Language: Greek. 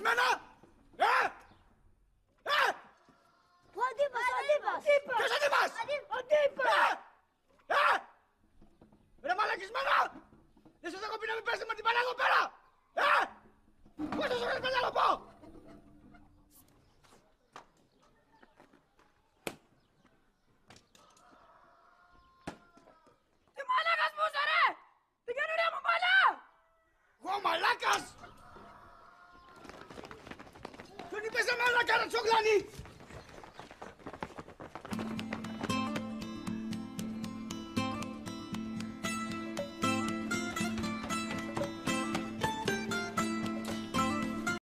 μαλακισμένα! Ο Αντίπας! Ποιος Αντίπας! Αντίπας! Ρε μαλακισμένα! Δεν σας έχω πει να μην πέσετε με την παλιά εδώ πέρα! Πώς θα σου έρθει παλιά να πω! Τι μαλάκας μου είσαι ρε! Την καινούρια μου παλιά! Εγώ μαλάκας! Τον είπες εμένα να κάνω τσογλάνι!